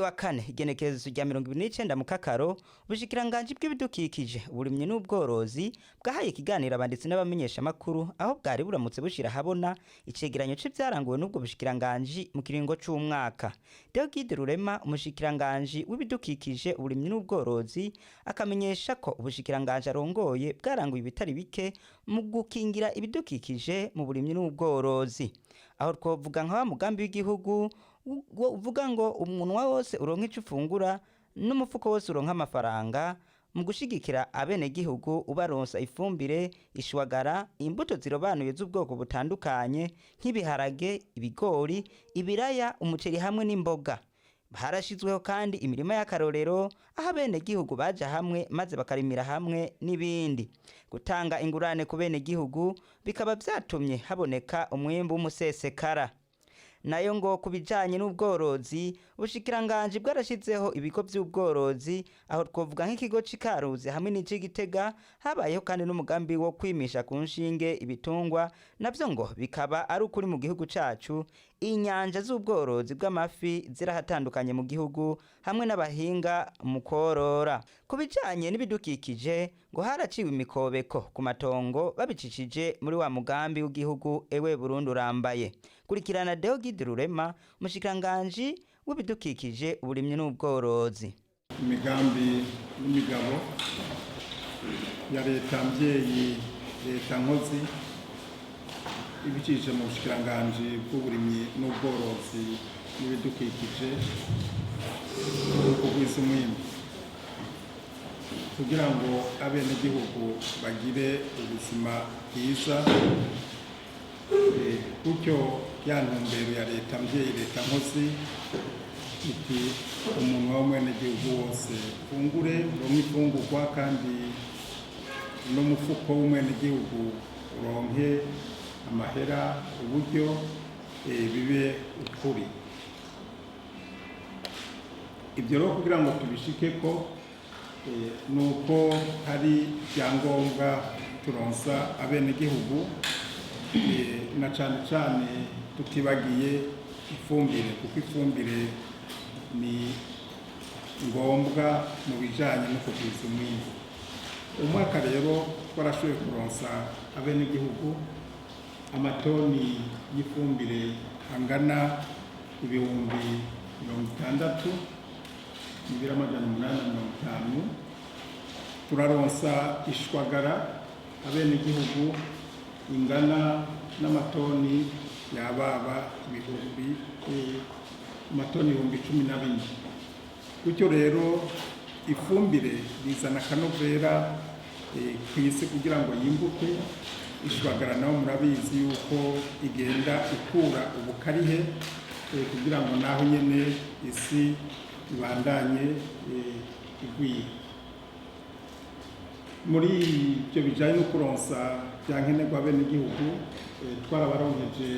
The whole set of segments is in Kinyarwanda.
wa kane igenekerezo rya 29 mu kakaro ubushikiranganji bw'ibidukikije uburimyi n'ubworozi bwahaye ikiganiro abanditsi n'abamenyesha makuru aho bwari buramutse bushira habona icegeranyo c'ivyaranguwe n'ubwo bushikiranganji mu kiringo c'umwaka. Rurema umushikiranganji w'ibidukikije uburimyi n'ubworozi akamenyesha ko ubushikiranganji arongoye bwaranguye ibitari bike mu gukingira ibidukikije mu burimyi n'ubworozi. Aho twovuga nka mugambi w'igihugu uvuga ngo umunwa wose uronka ico ufungura n'umufuko wose uronka amafaranga mu gushigikira abene gihugu ubaronsa ifumbire, ishwagara, imbuto zirobanuye z'ubwoko butandukanye nk'ibiharage, ibigori, ibiraya, umuceri hamwe n'imboga. Harashizweho kandi imirima y'akarorero aho abene gihugu baja hamwe maze bakarimira hamwe n'ibindi. Gutanga ingurane ku bene gihugu bikaba vyatumye haboneka umwimbu w'umusesekara. Nayo ngo kubijanye n'ubworozi ubushikiranganji bwarashizeho ibigo by'ubworozi aho twovuga nk'ikigo c'Ikaruzi hamwe n'ic'Igitega habayeho kandi n'umugambi wo kwimisha ku nshinge ibitungwa navyo ngo bikaba ari ukuri mu gihugu cacu. Inyanja z'ubworozi bw'amafi zirahatandukanye mu gihugu hamwe n'abahinga mu korora. Kubijanye n'ibidukikije ngo haraciwe imikobeko ku matongo babicishije muri wa mugambi w'igihugu ewe Burundi urambaye. Kurikirana Rurema umushikiranganji w'ibidukikije uburimyi n'ubworozi. Imigambi n'imigabo ya leta mvyeyi leta nkozi ibicishije mu bushikiranganji bw'uburimyi n'ubworozi n'ibidukikije kugwiza umwimbu kugira ngo abene gihugu bagire ubuzima bwiza gutyo ya ntumbero ya leta mvyeyi leta nkozi iti umuntu w'umwene gihugu wose fungure uronke ifungurwa kandi n'umufuko w'umwene gihugu uronke amahera uburyo bibe ukuri. Ibyo rero kugira ngo tubishikeko nuko hari ibyangombwa turonsa abene gihugu na cane cane tutibagiye ifumbire kuko ifumbire ni ngombwa mu bijanye no kugwiza umwimbu. Umwaka rero twarashoboye kuronsa abene gihugu amatoni y'ifumbire angana ibihumbi 60 n'ibiro 850. Turaronsa ishwagara abene gihugu ingana n'amatoni yababa ibihumbi amatoni 14. Gutyo rero ifumbire bizana kanovera kwisi kugira ngo yimbuke. Ishwagara naho murabizi yuko igenda ikura ubukarihe kugira ngo naho nyene isi ibandanye igwira. Muri ibyo bijanye no kuronsa byankenerwa bene gihugu twarabaronkeje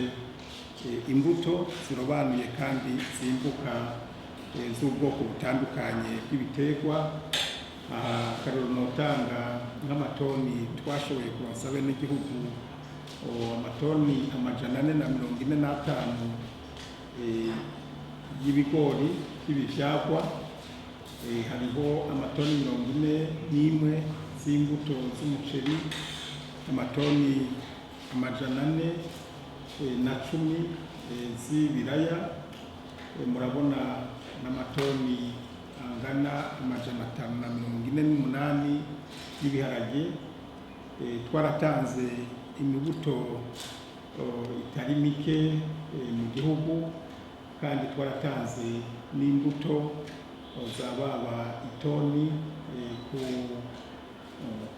imbuto zirobanuye kandi zimbuka z'ubwoko butandukanye bw'ibiterwa. Akarorero notanga nk'amatoni twashoboye kuronsa bene gihugu amatoni 445 y'ibigori by'ibivyagwa. Hariho amatoni 41 z'imbuto z'umuceri, amatoni 410 z'ibiraya. Murabona n'amatoni angana 548 y'ibiharage. Twaratanze imibuto itari mike mu gihugu kandi twaratanze n'imbuto zababa itoni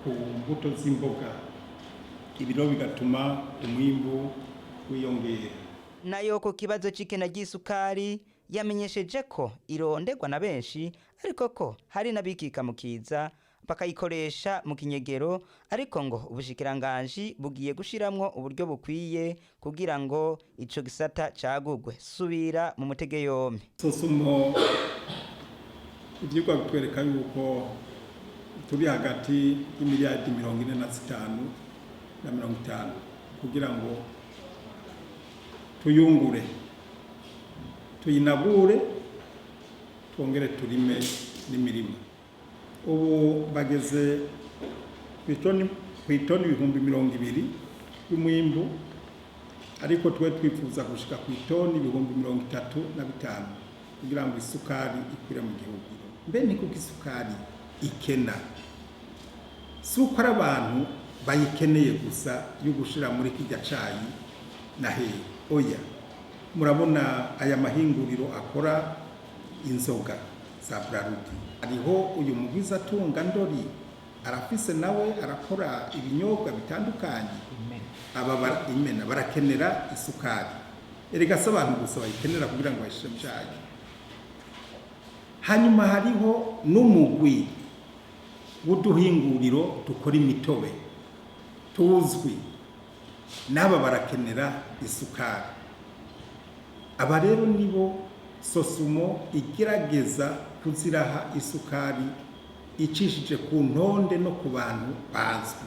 ku mbuto z'imboga. Ibiro bigatuma umwimbu wiyongera. Nayo ko kibazo c'ikena ry'isukari yamenyesheje ko irondegwa na benshi ariko ko hari nabikika mukiza bakayikoresha mu kinyegero, ariko ngo ubushikiranganji bugiye gushiramwo uburyo bukwiye kugira ngo ico gisata cagugwe. Subira mu mutege yompi. Sosumo ivyigwa bitwereka yuko turi hagati y'imiliyardi 45 na 50 kugira ngo tuyungure tuyinabure twongere turime n'imirima. Ubu bageze kw'itoni 200 y'umwimbu, ariko twe twifuza gushika kw'itoni 35,000 kugira ngo isukari ikwire mu gihugu. Mbe ni kuko isukari ikena? Suko ari abantu bayikeneye gusa yo gushira muri kijya cayi na hehe? Oya, murabona aya mahinguriro akora inzoga za Brarudi, hariho uyu mugwiza atunga ndori arafise nawe arakora ibinyobwa bitandukanye. Aba imena barakenera isukari, erega se abantu gusa bayikenera kugira ngo bayishire mu cayi. Hanyuma hariho n'umugwi w'uduhinguriro dukora imitobe tuzwi, n'aba barakenera isukari. Aba rero nibo Sosumo igerageza kuziraha isukari icishije ku ntonde no ku bantu bazwi.